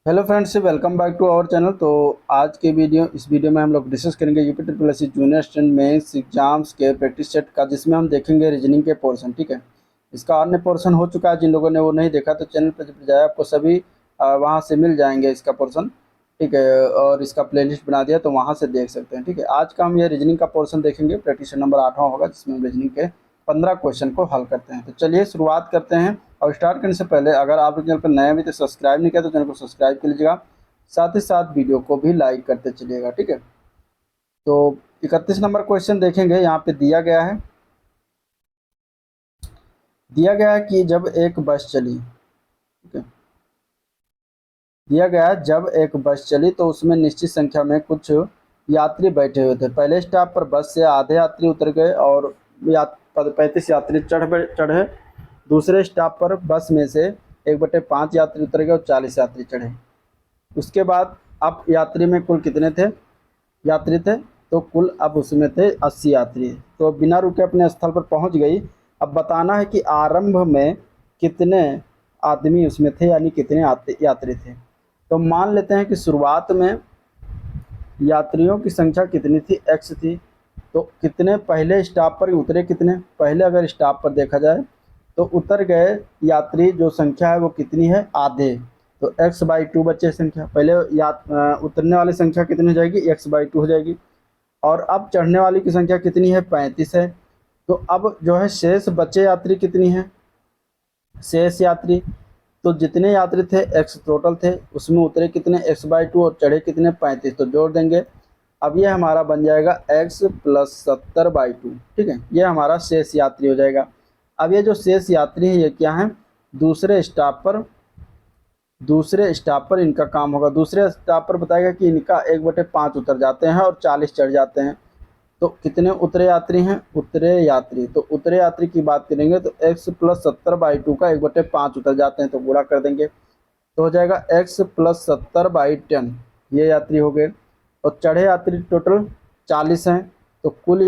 Hello friends, welcome back to our channel. तो आज के इस वीडियो में हम लोग डिस्कस करेंगे UP triple S C junior student mains exams के प्रैक्टिस सेट का, जिसमें हम देखेंगे रीजनिंग के पोर्शन। ठीक है, इसका अन्य पोर्शन हो चुका है। जिन लोगों ने वो नहीं देखा तो चैनल पर जब जाए आपको सभी वहाँ से मिल जाएंगे इसका पोर्शन। ठीक है, और इसका प्लेलिस्ट बना दिया तो वहाँ से देख सकते हैं। ठीक है, आज का हम ये रीजनिंग का पोर्शन देखेंगे। प्रैक्टिस सेट नंबर 8वां होगा, जिसमें हम रीजनिंग के 15 क्वेश्चन को हल करते हैं। तो चलिए शुरुआत करते हैं। और स्टार्ट करने से पहले अगर आप चैनल पर नए भी तो सब्सक्राइब नहीं किया तो चैनल को सब्सक्राइब कर लीजिएगा, साथ ही साथ वीडियो को भी लाइक करते चलिएगा। ठीक है, तो 31 नंबर क्वेश्चन देखेंगे। यहाँ पे दिया गया है कि जब एक बस चली। ठीक है, दिया गया है जब एक बस चली तो उसमें निश्चित संख्या में कुछ यात्री बैठे हुए थे। पहले स्टॉप पर बस से आधे यात्री उतर गए और 35 यात्री चढ़े। दूसरे स्टॉप पर बस में से 1/5 यात्री उतर गए और 40 यात्री चढ़े। उसके बाद अब यात्री में कुल कितने थे यात्री थे, तो कुल अब उसमें थे 80 यात्री। तो बिना रुके अपने स्थल पर पहुंच गई। अब बताना है कि आरंभ में कितने आदमी उसमें थे, यानी कितने यात्री थे। तो मान लेते हैं कि शुरुआत में यात्रियों की संख्या कितनी थी, एक्स थी। तो कितने पहले स्टॉप पर उतरे, कितने पहले अगर स्टॉप पर देखा जाए तो उतर गए यात्री जो संख्या है वो कितनी है, आधे। तो x/2 बचे संख्या। पहले उतरने वाली संख्या कितनी हो जाएगी, x/2 हो जाएगी। और अब चढ़ने वाली की संख्या कितनी है, 35 है। तो अब जो है शेष बचे यात्री कितनी है, शेष यात्री। तो जितने यात्री थे एक्स टोटल थे, उसमें उतरे कितने, x/2 और चढ़े कितने, 35। तो जोड़ देंगे। अब ये हमारा बन जाएगा x + 70/2। ठीक है, ये हमारा शेष यात्री हो जाएगा। अब ये जो शेष यात्री है ये क्या है, दूसरे स्टॉप पर दूसरे स्टॉप पर इनका काम होगा। दूसरे स्टॉप पर बताएगा कि इनका 1/5 उतर जाते हैं और 40 चढ़ जाते हैं। तो कितने उतरे यात्री हैं, उतरे यात्री। तो उतरे यात्री की बात करेंगे तो x + 70/2 का 1/5 उतर जाते हैं, तो गुणा कर देंगे। तो हो जाएगा x + 70/10, ये यात्री हो गए। और चढ़े यात्री टोटल 40 हैं। तो कुल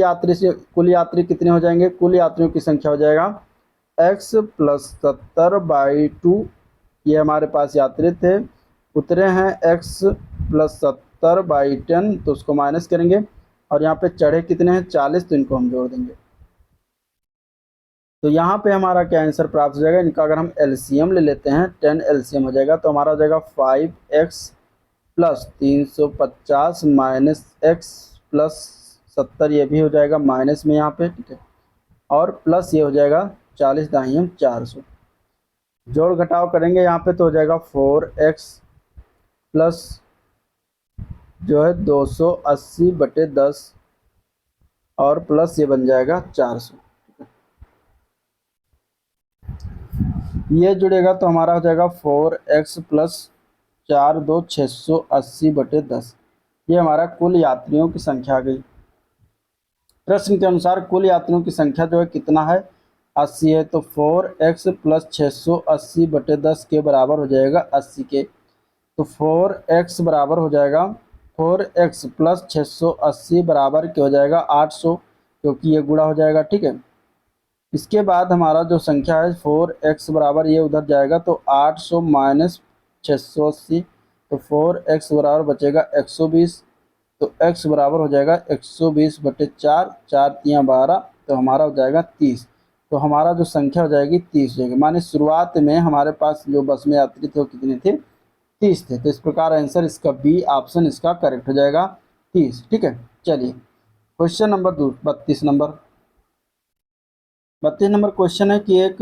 यात्री कितने हो जाएंगे, कुल यात्रियों की संख्या हो जाएगा x + 70/2। ये हमारे पास यात्री थे, उतरे हैं x + 70/10, तो उसको माइनस करेंगे। और यहाँ पे चढ़े कितने हैं, 40, तो इनको हम जोड़ देंगे। तो यहाँ पे हमारा क्या आंसर प्राप्त हो जाएगा, इनका अगर हम एलसीएम ले लेते हैं, 10 एलसीएम हो जाएगा। तो हमारा हो जाएगा 5x + 350 माइनस x + 70, ये भी हो जाएगा माइनस में यहाँ पे। ठीक है, और प्लस ये हो जाएगा 40 दाहिने 400। जोड़ घटाव करेंगे यहाँ पे तो हो जाएगा 4x प्लस जो है 280/10 और प्लस ये बन जाएगा 400। ये जुड़ेगा तो हमारा हो जाएगा 4x + 4 2 680/10। ये हमारा कुल यात्रियों की संख्या आ गई। प्रश्न के अनुसार कुल यात्रियों की संख्या जो है कितना है, 80 है। तो 4x + 680/10 के बराबर हो जाएगा 80 के। तो 4x बराबर हो जाएगा, 4x + 680 बराबर के हो जाएगा 800, क्योंकि ये गुणा हो जाएगा। ठीक है, इसके बाद हमारा जो संख्या है 4x बराबर, ये उधर जाएगा तो 800 माइनस 680। तो 4x बराबर बचेगा 120। तो x बराबर हो जाएगा 120/4, 4×3 = 12, तो हमारा हो जाएगा 30। तो हमारा जो संख्या हो जाएगी 30 हो जाएगी। माने शुरुआत में हमारे पास जो बस में यात्री थे वो कितने थे, 30 थे। तो इस प्रकार आंसर इसका बी ऑप्शन इसका करेक्ट हो जाएगा, 30। ठीक है, चलिए क्वेश्चन नंबर 32 नंबर क्वेश्चन है कि एक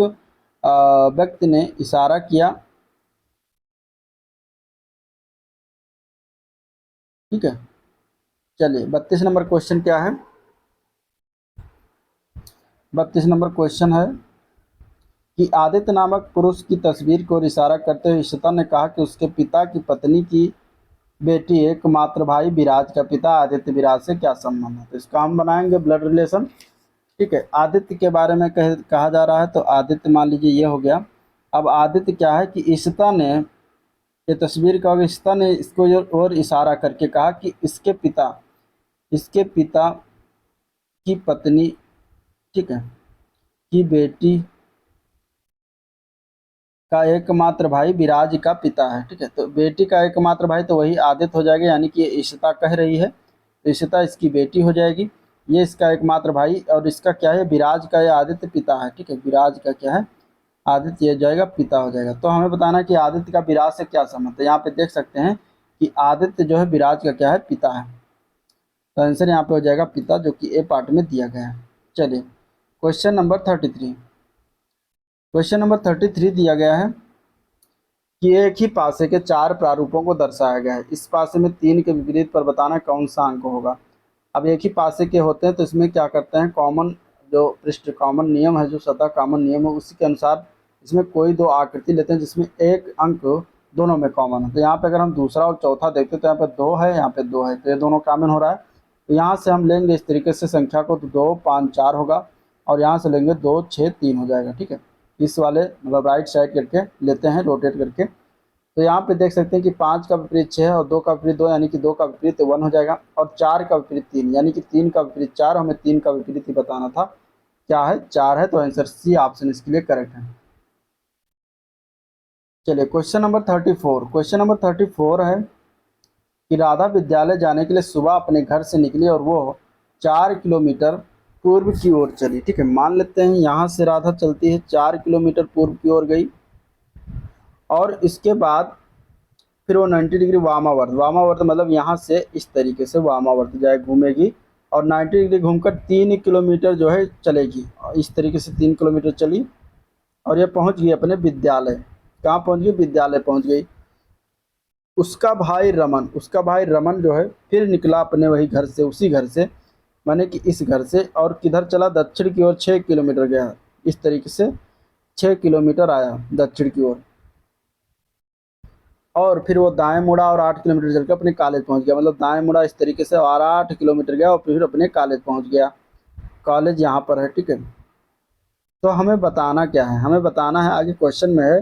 व्यक्ति ने इशारा किया। ठीक है, चलिए 32 नंबर क्वेश्चन क्या है। 32 नंबर क्वेश्चन है कि आदित्य नामक पुरुष की तस्वीर को इशारा करते हुए इशिता ने कहा कि उसके पिता की पत्नी की बेटी एकमात्र भाई विराज का पिता आदित्य विराज से क्या संबंध है। तो इसका हम बनाएंगे ब्लड रिलेशन। ठीक है, आदित्य के बारे में कहा जा रहा है, तो आदित्य मान लीजिए ये हो गया। अब आदित्य क्या है कि इशिता ने, ये तस्वीर का होगा, इशिता ने इसको और इशारा करके कहा कि इसके पिता की पत्नी, ठीक है, की बेटी का एकमात्र भाई विराज का पिता है। ठीक है, तो बेटी का एकमात्र भाई तो वही आदित्य हो जाएगा, यानी कि इशिता कह रही है, तो इशिता इसकी बेटी हो जाएगी। ये इसका एकमात्र भाई, और इसका क्या है, विराज का, ये आदित्य पिता है। ठीक है, विराज का क्या है, आदित्य, ये जाएगा पिता हो जाएगा। तो हमें बताना है कि आदित्य का विराज से क्या संबंध है। यहाँ पे देख सकते हैं कि आदित्य जो है विराज का क्या है, पिता है। तो आंसर यहाँ पे हो जाएगा पिता, जो कि ए पार्ट में दिया गया है। चलिए क्वेश्चन नंबर 33। क्वेश्चन नंबर 33 दिया गया है कि एक ही पासे के चार प्रारूपों को दर्शाया गया है। इस पासे में तीन के विपरीत पर बताना कौन सा अंक होगा। अब एक ही पासे के होते हैं तो इसमें क्या करते हैं, कॉमन जो पृष्ठ कॉमन नियम है, जो सतह कॉमन नियम है, उसी के अनुसार इसमें कोई दो आकृति लेते हैं जिसमें एक अंक दोनों में कॉमन है। तो यहाँ पे अगर हम दूसरा और चौथा देखते हैं तो यहाँ पे दो है, यहाँ पे दो है, तो ये दोनों कॉमन हो रहा है। तो यहाँ से हम लेंगे इस तरीके से संख्या को, तो 2 5 4 होगा, और यहाँ से लेंगे 2 6 3 हो जाएगा। ठीक है, इस वाले मतलब राइट साइड करके लेते हैं रोटेट करके। तो यहाँ पे देख सकते हैं कि 5 का विपरीत 6 और 2 का विपरीत 2, यानी कि 2 का विपरीत 1 हो जाएगा, और 4 का विपरीत 3, यानी कि 3 का विपरीत 4, हमें 3 का विपरीत ही बताना था, क्या है, 4 है। तो आंसर सी ऑप्शन इसके लिए करेक्ट है। चलिए क्वेश्चन नंबर 34। क्वेश्चन नंबर 34 है कि राधा विद्यालय जाने के लिए सुबह अपने घर से निकली और वो 4 किलोमीटर पूर्व की ओर चली। ठीक है, मान लेते हैं यहाँ से राधा चलती है, 4 किलोमीटर पूर्व की ओर गई, और इसके बाद फिर वो 90 डिग्री वामावर्त, वामावर्त मतलब यहाँ से इस तरीके से वामावर्त जाए घूमेगी, और 90 डिग्री घूमकर 3 किलोमीटर जो है चलेगी, और इस तरीके से 3 किलोमीटर चली, और ये पहुँच गई अपने विद्यालय। कहाँ पहुँच गई, विद्यालय पहुँच गई। उसका भाई रमन जो है फिर निकला अपने वही घर से, उसी घर से, माने कि इस घर से, और किधर चला, दक्षिण की ओर 6 किलोमीटर गया, इस तरीके से 6 किलोमीटर आया दक्षिण की ओर, और फिर वो दाएं मुड़ा और 8 किलोमीटर चल के अपने कॉलेज पहुंच गया। मतलब दाएं मुड़ा इस तरीके से और 8 किलोमीटर गया, और फिर अपने कॉलेज पहुंच गया। कॉलेज यहाँ पर है। ठीक है, तो हमें बताना क्या है, हमें बताना है, आगे क्वेश्चन में है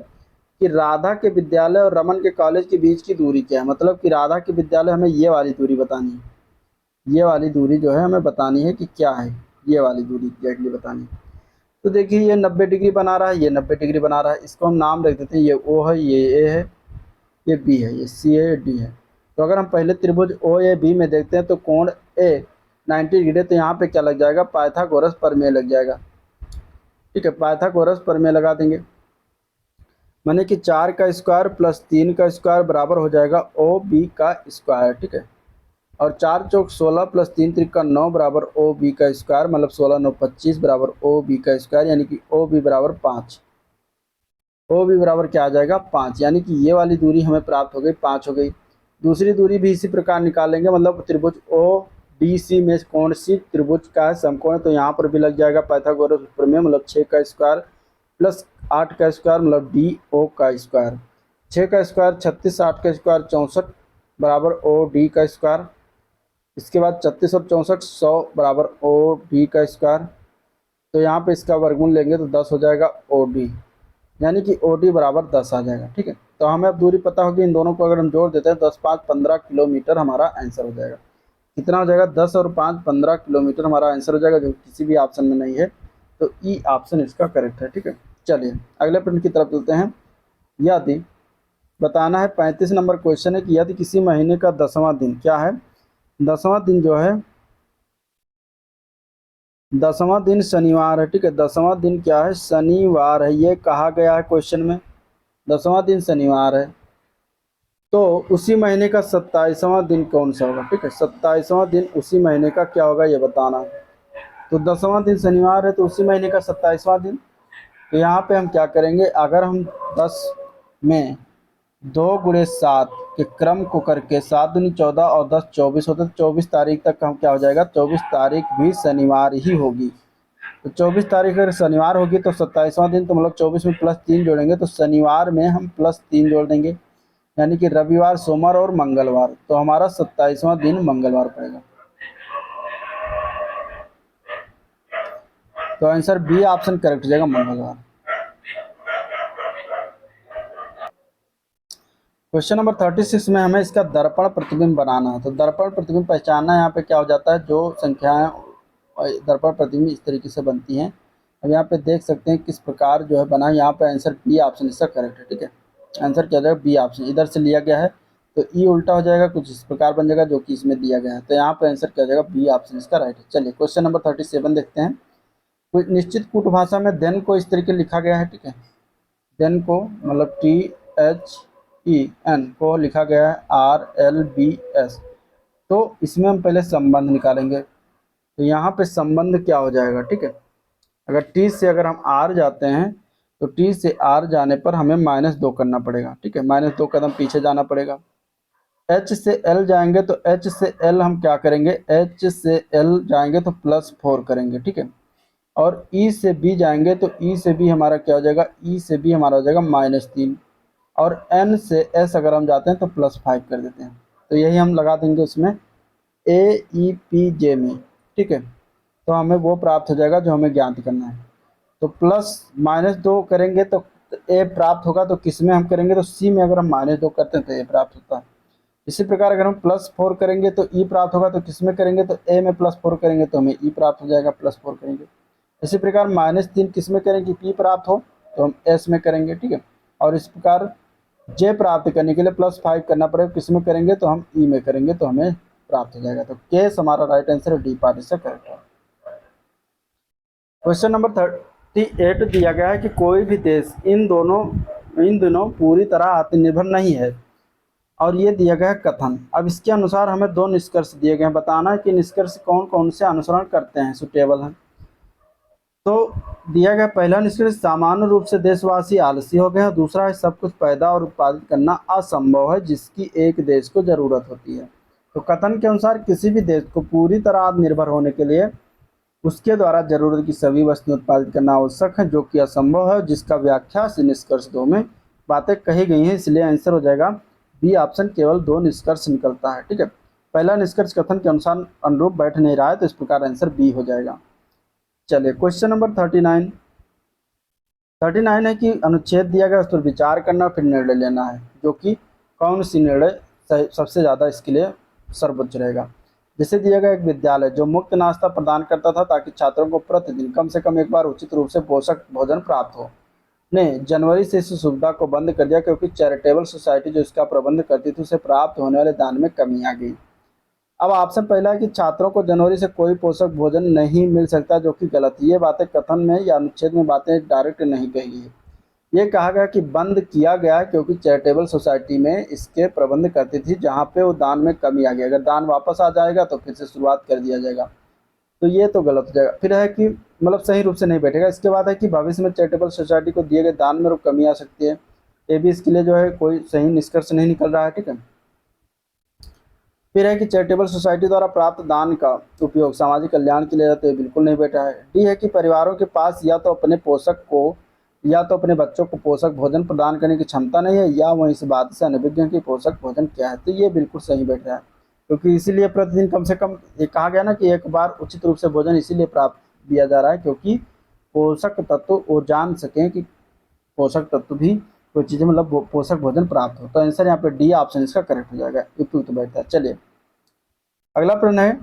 कि राधा के विद्यालय और रमन के कॉलेज के बीच की दूरी क्या है। मतलब कि राधा के विद्यालय, हमें ये वाली दूरी बतानी है, ये वाली दूरी जो है हमें बतानी है कि क्या है, ये वाली दूरी एग्जैक्टली बतानी है। तो देखिए ये 90 डिग्री बना रहा है, ये 90 डिग्री बना रहा है, इसको हम नाम रख देते हैं, ये ओ है, ये ए है, ये बी है, ये सी है, ये डी है। तो अगर हम पहले त्रिभुज ओ ए बी में देखते हैं तो कोण ए 90 डिग्री, तो यहाँ पे क्या लग जाएगा, पाइथागोरस प्रमेय लग जाएगा। ठीक है, पाइथागोरस प्रमेय लगा देंगे, माने कि 4 का स्क्वायर प्लस 3 का स्क्वायर बराबर हो जाएगा ओ बी का स्क्वायर। ठीक है, और 4 चौक 16 प्लस 3 त्रिका 9 बराबर ओ बी का स्क्वायर, मतलब 16 9 25 बराबर ओ बी का स्क्वायर, यानी कि ओ बी बराबर 5। ओ बी बराबर क्या आ जाएगा, 5, यानी कि ये वाली दूरी हमें प्राप्त हो गई, 5 हो गई। दूसरी दूरी भी इसी प्रकार निकालेंगे, मतलब त्रिभुज ओ डी सी में कौन सी त्रिभुज का है समकोण, तो यहाँ पर भी लग जाएगा पाइथागोरस प्रमेय, मतलब 6 का स्क्वायर प्लस 8 का स्क्वायर, मतलब डी ओ का स्क्वायर। 6 का स्क्वायर 36, 8 का स्क्वायर 64 बराबर ओ डी का स्क्वायर। इसके बाद 36 और 64 100 बराबर ओ डी का स्क्वायर। तो यहाँ पे इसका वर्गमूल लेंगे तो 10 हो जाएगा ओ डी, यानी कि ओ डी बराबर 10 आ जाएगा। ठीक है, तो हमें अब दूरी पता होगी, इन दोनों को अगर हम जोड़ देते हैं 10 5 15 किलोमीटर हमारा आंसर हो जाएगा। कितना हो जाएगा, 10 और 5 15 किलोमीटर हमारा आंसर हो जाएगा, जो किसी भी ऑप्शन में नहीं है। तो ई ऑप्शन इसका करेक्ट है। ठीक है, चलिए अगले प्रश्न की तरफ चलते हैं। यदि बताना है 35 नंबर क्वेश्चन है कि यदि किसी महीने का 10वां दिन क्या है, 10वां दिन जो है, 10वां दिन शनिवार है। ठीक है, 10वां दिन क्या है, शनिवार है, ये कहा गया है क्वेश्चन में, 10वां दिन शनिवार है। तो उसी महीने का 27वां दिन कौन सा होगा। ठीक है, 27वां दिन उसी महीने का क्या होगा, ये बताना है। तो 10वां दिन शनिवार है, तो उसी महीने का 27वां दिन। तो यहाँ पे हम क्या करेंगे, अगर हम 10 में 2 × 7 के क्रम को करके 7 दूनी 14 और 10 24 होते, तो 24 तारीख तक हम क्या हो जाएगा, 24 तारीख भी शनिवार ही होगी। तो 24 तारीख अगर शनिवार होगी तो 27वां दिन, तो मतलब 24 में +3 जोड़ेंगे, तो शनिवार में हम +3 जोड़ देंगे, यानी कि रविवार सोमवार और मंगलवार। तो हमारा 27वां दिन मंगलवार पड़ेगा। तो आंसर बी ऑप्शन करेक्ट हो जाएगा, मंगलवार। क्वेश्चन नंबर 36 में हमें इसका दर्पण प्रतिबिंब बनाना है। तो दर्पण प्रतिबिंब पहचानना, यहाँ पे क्या हो जाता है, जो संख्याएं दर्पण प्रतिबिंब इस तरीके से बनती हैं अब यहाँ पे देख सकते हैं किस प्रकार जो है बना। यहाँ पे आंसर बी ऑप्शन इसका करेक्ट है। ठीक है, आंसर क्या हो जाएगा, बी ऑप्शन। इधर से लिया गया है तो ई उल्टा हो जाएगा, कुछ इस प्रकार बन जाएगा जो कि इसमें दिया गया है। तो यहाँ पे आंसर क्या हो जाएगा, बी ऑप्शन इसका राइट है। चलिए क्वेश्चन नंबर 37 देखते हैं। कोई निश्चित कूट भाषा में देन को इस तरीके लिखा गया है। ठीक है, देन को मतलब THEN को लिखा गया है RLBS। तो इसमें हम पहले संबंध निकालेंगे। तो यहाँ पे संबंध क्या हो जाएगा, ठीक है, अगर टी से अगर हम आर जाते हैं तो टी से आर जाने पर हमें -2 करना पड़ेगा। ठीक है, -2 कदम पीछे जाना पड़ेगा। एच से एल जाएंगे तो एच से एल हम क्या करेंगे, एच से एल जाएंगे तो +4 करेंगे। ठीक है, और ई से बी जाएंगे तो ई से बी हमारा क्या हो जाएगा, ई से बी हमारा हो जाएगा -3। और एन से एस अगर हम जाते हैं तो +5 कर देते हैं। तो यही हम लगा देंगे उसमें AEPJ में। ठीक है, तो हमें वो प्राप्त हो जाएगा जो हमें ज्ञात करना है। तो +-2 करेंगे तो ए प्राप्त होगा। तो किस में हम करेंगे, तो सी में अगर हम -2 करते हैं तो ए प्राप्त होता है। इसी प्रकार अगर हम +4 करेंगे तो ई प्राप्त होगा। तो किस में करेंगे, तो ए में +4 करेंगे तो हमें ई प्राप्त हो जाएगा, +4 करेंगे। इसी प्रकार -3 किस में करेंगे, पी प्राप्त हो तो हम एस में करेंगे। ठीक है, और इस प्रकार जे प्राप्त करने के लिए +5 करना पड़ेगा, किस में करेंगे तो हम ई में करेंगे तो हमें प्राप्त हो जाएगा। तो केस हमारा राइट आंसर डी पार्ट इसका करेक्ट है। क्वेश्चन नंबर 38 दिया गया है कि कोई भी देश इन दिनों पूरी तरह आत्मनिर्भर नहीं है, और ये दिया गया है कथन। अब इसके अनुसार हमें 2 निष्कर्ष दिए गए हैं, बताना है कि निष्कर्ष कौन कौन से अनुसरण करते हैं, सुटेबल हैं। तो दिया गया पहला निष्कर्ष, सामान्य रूप से देशवासी आलसी हो गए हैं। दूसरा है सब कुछ पैदा और उत्पादित करना असंभव है जिसकी एक देश को जरूरत होती है। तो कथन के अनुसार किसी भी देश को पूरी तरह आत्मनिर्भर होने के लिए उसके द्वारा जरूरत की सभी वस्तुएं उत्पादित करना आवश्यक है, जो कि असंभव है, जिसका व्याख्या से निष्कर्ष 2 में बातें कही गई हैं। इसलिए आंसर हो जाएगा बी ऑप्शन। केवल 2 निष्कर्ष निकलता है। ठीक है, पहला निष्कर्ष कथन के अनुसार अनुरूप बैठ नहीं रहा है, तो इस प्रकार आंसर बी हो जाएगा। चलिए क्वेश्चन नंबर 39 है कि अनुच्छेद दिया गया उस पर विचार करना फिर निर्णय लेना है, जो कि कौन सी निर्णय सबसे ज़्यादा इसके लिए सर्वोच्च रहेगा। जैसे दिया गया एक विद्यालय जो मुफ्त नाश्ता प्रदान करता था ताकि छात्रों को प्रतिदिन कम से कम एक बार उचित रूप से पोषक भोजन प्राप्त हो, ने जनवरी से इस सुविधा को बंद कर दिया क्योंकि चैरिटेबल सोसाइटी जो इसका प्रबंध करती थी उसे प्राप्त होने वाले दान में कमी आ गई। अब ऑप्शन पहला है कि छात्रों को जनवरी से कोई पोषक भोजन नहीं मिल सकता, जो कि गलत। ये बातें कथन में या अनुच्छेद में बातें डायरेक्ट नहीं कही है। ये कहा गया कि बंद किया गया क्योंकि चैरिटेबल सोसाइटी में इसके प्रबंध करती थी, जहाँ पे वो दान में कमी आ गई। अगर दान वापस आ जाएगा तो फिर से शुरुआत कर दिया जाएगा, तो ये तो गलत हो जाएगा। फिर है कि मतलब सही रूप से नहीं बैठेगा। इसके बाद है कि भविष्य में चैरिटेबल सोसाइटी को दिए गए दान में कमी आ सकती है। ये भी इसके लिए जो है कोई सही निष्कर्ष नहीं निकल रहा है। ठीक है, फिर है कि चैरिटेबल सोसाइटी द्वारा प्राप्त दान का उपयोग सामाजिक कल्याण के लिए जाते हुए बिल्कुल नहीं बैठा है। डी है कि परिवारों के पास या तो अपने बच्चों को पोषक भोजन प्रदान करने की क्षमता नहीं है, या वह इस बात से अनभिज्ञ है कि पोषक भोजन क्या है। तो ये बिल्कुल सही बैठ रहा है, क्योंकि इसीलिए प्रतिदिन कम से कम, ये कहा गया ना कि एक बार उचित रूप से भोजन इसीलिए प्राप्त दिया जा रहा है क्योंकि पोषक तत्व वो जान सकें कि पोषक तत्व भी कोई चीज़ें मतलब पोषक भोजन प्राप्त हो। तो आंसर यहाँ पे डी ऑप्शन इसका करेक्ट हो जाएगा, उपयुक्त बैठता है। चलिए अगला प्रश्न है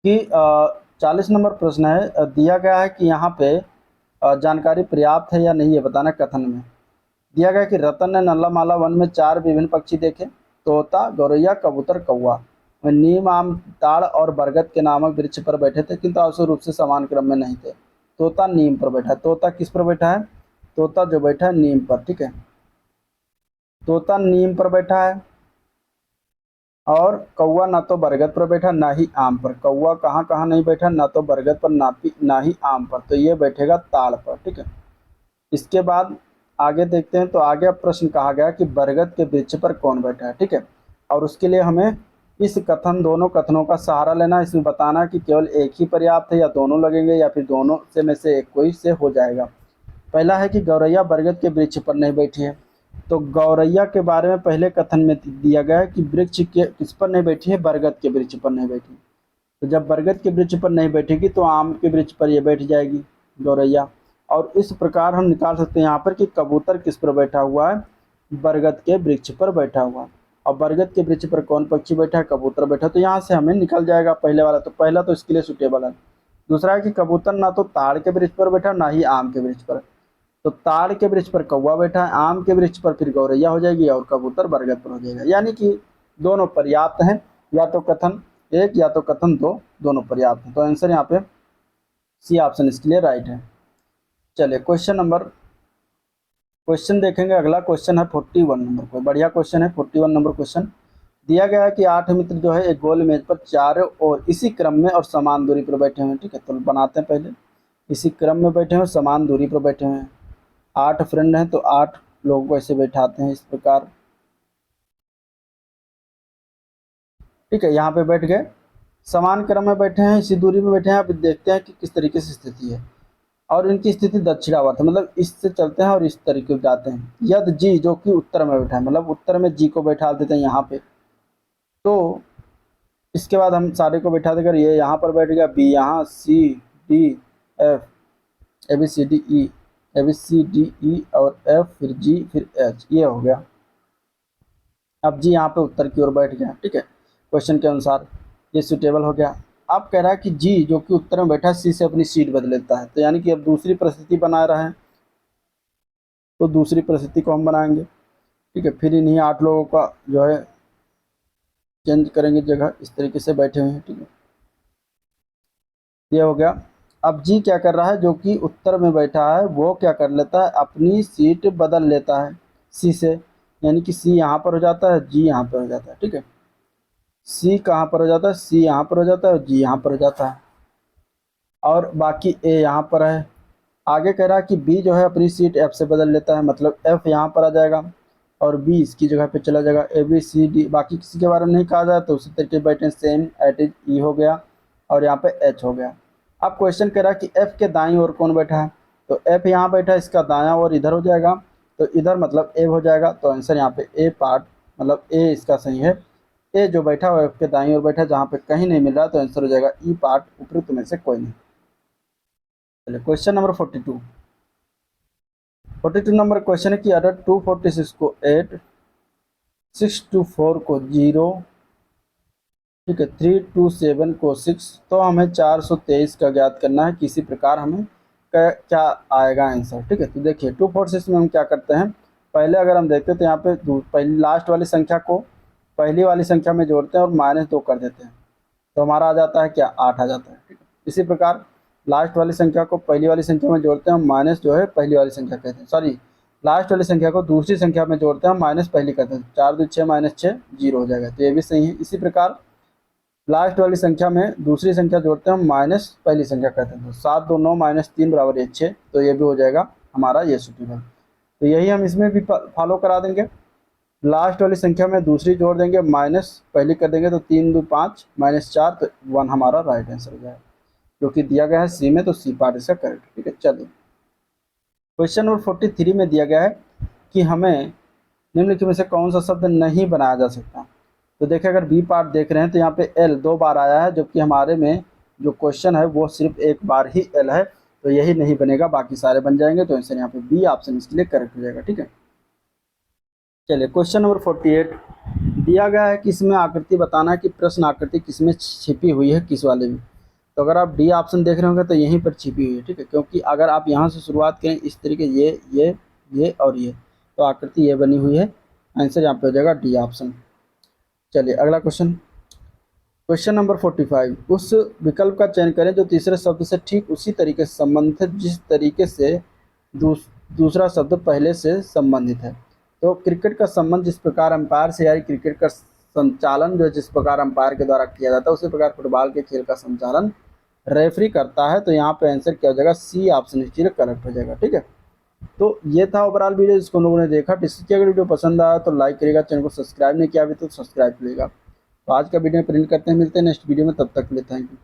कि 40 नंबर प्रश्न है। दिया गया है कि यहाँ पे जानकारी पर्याप्त है या नहीं ये बताना। कथन में दिया गया कि रतन ने नल्लामाला वन में 4 विभिन्न पक्षी देखे, तोता, गौरैया, कबूतर, कौवा। वे नीम, आम, ताड़ और बरगद के नामक वृक्ष पर बैठे थे, किंतु आवश्यक रूप से समान क्रम में नहीं थे। तोता नीम पर बैठा है। तोता किस पर बैठा है, तोता जो बैठा है नीम पर। ठीक है, तोता नीम पर बैठा है, और कौवा ना तो बरगद पर बैठा ना ही आम पर। कौवा कहाँ कहाँ नहीं बैठा, ना तो बरगद पर ना ही आम पर, तो ये बैठेगा ताड़ पर। ठीक है, इसके बाद आगे देखते हैं। तो आगे प्रश्न कहा गया कि बरगद के वृक्ष पर कौन बैठा है। ठीक है, और उसके लिए हमें इस दोनों कथनों का सहारा लेना। इसमें बताना कि केवल एक ही पर्याप्त है या दोनों लगेंगे या फिर दोनों से में से एक कोई से हो जाएगा। पहला है कि गौरैया बरगद के वृक्ष पर नहीं बैठी है। तो गौरैया के बारे में पहले कथन में दिया गया है कि वृक्ष के किस पर नहीं बैठी है, बरगद के वृक्ष पर नहीं बैठी। तो जब बरगद के वृक्ष पर नहीं बैठेगी तो आम के वृक्ष पर ये बैठ जाएगी गौरैया। और इस प्रकार हम निकाल सकते हैं यहाँ पर कि कबूतर किस पर बैठा हुआ है, बरगद के वृक्ष पर बैठा हुआ है। और बरगद के वृक्ष पर कौन पक्षी बैठा है, कबूतर बैठा। तो यहाँ से हमें निकल जाएगा पहले वाला। तो पहला तो इसके लिए सुटेबल है। दूसरा है कि कबूतर ना तो ताड़ के वृक्ष पर बैठा ना ही आम के वृक्ष पर। तो ताड़ के वृक्ष पर कौवा बैठा है, आम के वृक्ष पर फिर गौरैया हो जाएगी और कबूतर बरगद पर हो जाएगा। यानी कि दोनों पर्याप्त हैं, या तो कथन एक या तो कथन दो, दोनों पर्याप्त हैं। तो आंसर यहाँ पे सी ऑप्शन इसके लिए राइट है। चलिए क्वेश्चन देखेंगे। अगला क्वेश्चन है 41 नंबर को, बढ़िया क्वेश्चन है 41 नंबर क्वेश्चन। दिया गया है कि 8 मित्र जो है एक गोल मेज पर चारों ओर इसी क्रम में और समान दूरी पर बैठे हुए हैं। ठीक है, तो बनाते हैं पहले। इसी क्रम में बैठे हुए, समान दूरी पर बैठे हुए हैं। 8 फ्रेंड हैं तो 8 लोगों को ऐसे बैठाते हैं इस प्रकार। ठीक है, यहाँ पे बैठ गए, समान क्रम में बैठे हैं, इसी दूरी में बैठे हैं। अब देखते हैं कि किस तरीके से स्थिति है। और इनकी स्थिति दक्षिणावर्त है, मतलब इससे चलते हैं और इस तरीके से जाते हैं। यद जी जो कि उत्तर में बैठा है, मतलब उत्तर में जी को बैठा देते हैं यहाँ पे। तो इसके बाद हम सारे को बैठा देकर ये यहाँ पर बैठ गया, बी यहाँ, C D F, A B C D E, A B C D E और एफ, फिर जी, फिर एच, ये हो गया। अब जी यहाँ पे उत्तर की ओर बैठ गया। ठीक है, क्वेश्चन के अनुसार ये सुटेबल हो गया। अब कह रहा है कि जी जो कि उत्तर में बैठा है सी से अपनी सीट बदल लेता है। तो यानी कि अब दूसरी परिस्थिति बना रहे हैं, तो दूसरी परिस्थिति को हम बनाएंगे। ठीक है, फिर इन्हीं 8 लोगों का जो है चेंज करेंगे जगह, इस तरीके से बैठे हुए हैं। ठीक है, ये हो गया। अब जी क्या कर रहा है, जो कि उत्तर में बैठा है वो क्या कर लेता है, अपनी सीट बदल लेता है सी से। यानी कि सी यहाँ पर हो जाता है, जी यहाँ पर हो जाता है। ठीक है, सी कहाँ पर हो जाता है, सी यहाँ पर हो जाता है और जी यहाँ पर हो जाता है, और बाकी ए यहाँ पर है। आगे कह रहा है कि बी जो है अपनी सीट एफ से बदल लेता है, मतलब एफ यहाँ पर आ जाएगा और बी इसकी जगह पे चला जाएगा। ए बी सी डी बाकी किसी के बारे में नहीं कहा जाए तो उसी तरीके बैठे, सेम एट इज ई हो गया और यहाँ पे एच हो गया। अब क्वेश्चन कह रहा है कि एफ के दाईं ओर कौन बैठा है, तो एफ यहाँ बैठा है, इसका दायां ओर इधर हो जाएगा, तो इधर मतलब ए हो जाएगा। तो आंसर यहाँ पे ए पार्ट मतलब ए इसका सही है। ए जो बैठा हुआ है एफ के दाईं ओर बैठा है, जहाँ पे कहीं नहीं मिल रहा तो आंसर हो जाएगा ई पार्ट, उपयुक्त में से कोई नहीं। चलिए क्वेश्चन नंबर 42 नंबर क्वेश्चन है कि अगर 246 को 8, 624 को 0, ठीक है, 327 को 6, तो हमें 423 का ज्ञात करना है। किसी प्रकार हमें क्या आएगा आंसर। ठीक है, तो देखिए 246 में हम क्या करते हैं, पहले अगर हम देखते हैं तो यहाँ पे पहली लास्ट वाली संख्या को पहली वाली संख्या में जोड़ते हैं और -2 कर देते हैं, तो हमारा आ जाता है क्या, 8 आ जाता है। ठीक है, इसी प्रकार लास्ट वाली संख्या को पहली वाली संख्या में जोड़ते हैं, माइनस जो है पहली वाली संख्या कहते हैं, सॉरी लास्ट वाली संख्या को दूसरी संख्या में जोड़ते हैं, माइनस पहली करते हैं। 4 2 6 -6 0 हो जाएगा, तो ये भी सही है। इसी प्रकार लास्ट वाली संख्या में दूसरी संख्या जोड़ते हैं, माइनस पहली संख्या कहते हैं, तो 7 2 9 -3 बराबर 6, तो ये भी हो जाएगा हमारा ये सुटेबल। तो यही हम इसमें भी फॉलो करा देंगे। लास्ट वाली संख्या में दूसरी जोड़ देंगे, माइनस पहली कर देंगे, तो 3 2 5 -4, तो 1 हमारा राइट आंसर हो जाएगा, जो कि दिया गया है सी में, तो सी पार्ट इसका करेक्ट। ठीक है, चलिए क्वेश्चन नंबर 43 में दिया गया है कि हमें निम्नलिखित में से कौन सा शब्द नहीं बनाया जा सकता। तो देखिए अगर बी पार्ट देख रहे हैं तो यहाँ पे एल 2 बार आया है, जबकि हमारे में जो क्वेश्चन है वो सिर्फ एक बार ही एल है, तो यही नहीं बनेगा, बाकी सारे बन जाएंगे। तो आंसर यहाँ पे बी ऑप्शन इसके लिए करेक्ट हो जाएगा। ठीक है, चलिए क्वेश्चन नंबर 48 दिया गया है कि इसमें आकृति बताना है कि प्रश्न आकृति किसमें छिपी हुई है, किस वाले में। तो अगर आप डी ऑप्शन देख रहे होंगे तो यहीं पर छिपी हुई है। ठीक है, क्योंकि अगर आप यहाँ से शुरुआत करें इस तरीके ये और ये, तो आकृति ये बनी हुई है। आंसर यहाँ पे हो जाएगा डी ऑप्शन। चलिए अगला क्वेश्चन नंबर 45, उस विकल्प का चयन करें जो तीसरे शब्द से ठीक उसी तरीके से संबंधित है जिस तरीके से दूसरा शब्द पहले से संबंधित है। तो क्रिकेट का संबंध जिस प्रकार अंपायर से, यानी क्रिकेट का संचालन जो जिस प्रकार अंपायर के द्वारा किया जाता है, उसी प्रकार फुटबॉल के खेल का संचालन रेफरी करता है। तो यहाँ पे आंसर क्या हो जाएगा, सी ऑप्शन इसलिए करेक्ट हो जाएगा। ठीक है, तो ये था ओवरऑल वीडियो जिसको लोगों ने देखा। इसकी अगर वीडियो पसंद आया तो लाइक करिएगा, चैनल को सब्सक्राइब नहीं किया अभी तो सब्सक्राइब करिएगा। तो आज का वीडियो प्रिंट करते हैं, मिलते हैं नेक्स्ट वीडियो में, तब तक के लिए थैंक यू।